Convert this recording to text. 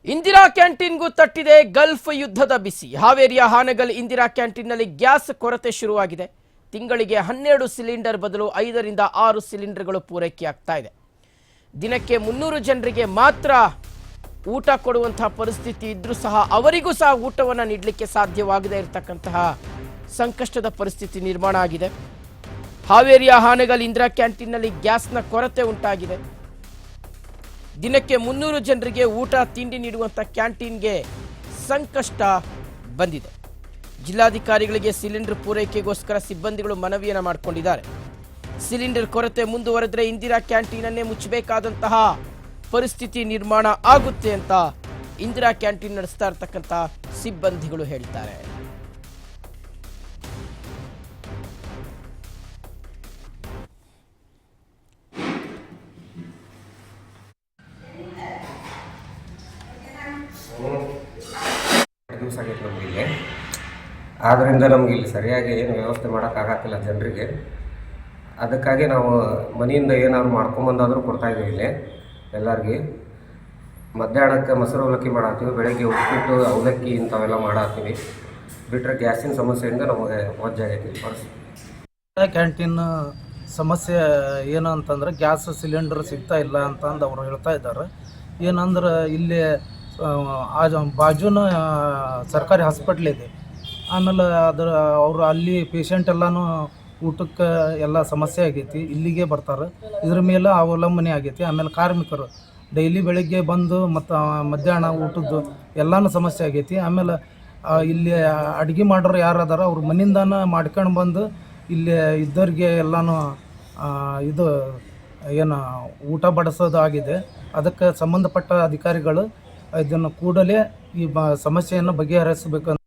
Indira ಕ್ಯಾಂಟೀನ್ಗೂ ತಟ್ಟಿದೆ Gulf ಯುದ್ಧದ ಬಿಸಿ. ಹಾವೇರಿಯ Hangal Indira ಕ್ಯಾಂಟೀನ್ನಲ್ಲಿ gas ಕೊರತೆ ಶುರುವಾಗಿದೆ. ತಿಂಗಳಿಗೆ 12 ಸಿಲಿಂಡರ್ ಬದಲು 5 ರಿಂದ 6 ಸಿಲಿಂಡರ್ಗಳು ಪೂರೈಕೆಯಾಗ್ತಾ ಇದೆ. ದಿನಕ್ಕೆ 300 ಜನರಿಗೆ ಮಾತ್ರ ಊಟ ಕೊಡುವಂತಹ ಪರಿಸ್ಥಿತಿ ಇದ್ರೂ ಸಹ ಅವರಿಗೂ ಸಹ ಊಟವನ್ನು ನೀಡಲಿಕ್ಕೆ ಸಾಧ್ಯವಾಗದೇ ಇರತಕ್ಕಂತಹ ಸಂಕಷ್ಟದ ಪರಿಸ್ಥಿತಿ ನಿರ್ಮಾಣ ಆಗಿದೆ. ಹಾವೇರಿಯ ಹಾನಗಲ್ ಇಂದಿರಾ ಕ್ಯಾಂಟೀನ್ನಲ್ಲಿ ಗ್ಯಾಸ್ನ ಕೊರತೆ ಉಂಟಾಗಿದೆ. ದಿನಕ್ಕೆ 300 ಜನರಿಗೆ ಊಟ ತಿಂಡಿ ನೀಡುವಂಥ ಕ್ಯಾಂಟೀನ್ಗೆ ಸಂಕಷ್ಟ ಬಂದಿದೆ. ಜಿಲ್ಲಾಧಿಕಾರಿಗಳಿಗೆ ಸಿಲಿಂಡರ್ ಪೂರೈಕೆಗೋಸ್ಕರ ಸಿಬ್ಬಂದಿಗಳು ಮನವಿಯನ್ನು ಮಾಡಿಕೊಂಡಿದ್ದಾರೆ. ಸಿಲಿಂಡರ್ ಕೊರತೆ ಮುಂದುವರೆದರೆ ಇಂದಿರಾ ಕ್ಯಾಂಟೀನನ್ನೇ ಮುಚ್ಚಬೇಕಾದಂತಹ ಪರಿಸ್ಥಿತಿ ನಿರ್ಮಾಣ ಆಗುತ್ತೆ ಅಂತ ಇಂದಿರಾ ಕ್ಯಾಂಟೀನ್ ನಡೆಸ್ತಾ ಇರತಕ್ಕಂಥ ಸಿಬ್ಬಂದಿಗಳು ಹೇಳ್ತಾರೆ. ದಿವಸ ಆಗೈತೆ ನಮಗೆ ಇಲ್ಲಿ. ಆದ್ದರಿಂದ ನಮಗೆ ಇಲ್ಲಿ ಸರಿಯಾಗಿ ಏನು ವ್ಯವಸ್ಥೆ ಮಾಡೋಕ್ಕಾಗತ್ತಿಲ್ಲ ಜನರಿಗೆ. ಅದಕ್ಕಾಗಿ ನಾವು ಮನೆಯಿಂದ ಏನಾದ್ರು ಮಾಡ್ಕೊಂಬಂದಾದರೂ ಕೊಡ್ತಾಯಿದ್ದೀವಿ ಇಲ್ಲಿ ಎಲ್ಲರಿಗೆ. ಮಧ್ಯಾಹ್ನಕ್ಕೆ ಮೊಸರು ಅವಲಕ್ಕಿ ಮಾಡತ್ತೀವಿ, ಬೆಳಗ್ಗೆ ಉಪ್ಪಿಟ್ಟು ಅವಲಕ್ಕಿ ಇಂಥವೆಲ್ಲ ಮಾಡತ್ತೀವಿ. ಬಿಟ್ಟರೆ ಗ್ಯಾಸಿನ ಸಮಸ್ಯೆಯಿಂದ ನಮಗೆ ವಜ್ಜಾಗೈತಿ ಪರಿಸ್ಥಿತಿ. ಕ್ಯಾಂಟೀನ್ ಸಮಸ್ಯೆ ಏನು ಅಂತಂದ್ರೆ ಗ್ಯಾಸ್ ಸಿಲಿಂಡರ್ ಸಿಗ್ತಾ ಇಲ್ಲ ಅಂತಂದು ಅವರು ಹೇಳ್ತಾ ಇದ್ದಾರೆ. ಏನಂದ್ರೆ ಇಲ್ಲಿ ಬಾಜುನ ಸರ್ಕಾರಿ ಹಾಸ್ಪಿಟ್ಲ್ ಇದೆ. ಆಮೇಲೆ ಅವರು ಅಲ್ಲಿ ಪೇಷಂಟ್ ಎಲ್ಲನೂ ಊಟಕ್ಕೆ ಎಲ್ಲ ಸಮಸ್ಯೆ ಆಗೈತಿ, ಇಲ್ಲಿಗೆ ಬರ್ತಾರೆ. ಇದ್ರ ಮೇಲೆ ಅವಲಂಬನೆ ಆಗೈತಿ. ಆಮೇಲೆ ಕಾರ್ಮಿಕರು ಡೈಲಿ ಬೆಳಿಗ್ಗೆ ಬಂದು ಮತ್ತು ಮಧ್ಯಾಹ್ನ ಊಟದ್ದು ಎಲ್ಲನೂ ಸಮಸ್ಯೆ ಆಗೈತಿ. ಆಮೇಲೆ ಇಲ್ಲಿ ಅಡುಗೆ ಮಾಡೋರು ಯಾರು ಅದಾರ ಅವ್ರ ಮನೆಯಿಂದಾನ ಮಾಡ್ಕೊಂಡು ಬಂದು ಇಲ್ಲಿ ಇದ್ದವ್ರಿಗೆ ಎಲ್ಲನೂ ಇದು ಏನು ಊಟ ಬಡಿಸೋದು ಆಗಿದೆ. ಅದಕ್ಕೆ ಸಂಬಂಧಪಟ್ಟ ಅಧಿಕಾರಿಗಳು ಇದನ್ನು ಕೂಡಲೇ ಈ ಸಮಸ್ಯೆಯನ್ನು ಬಗೆಹರಿಸಬೇಕು.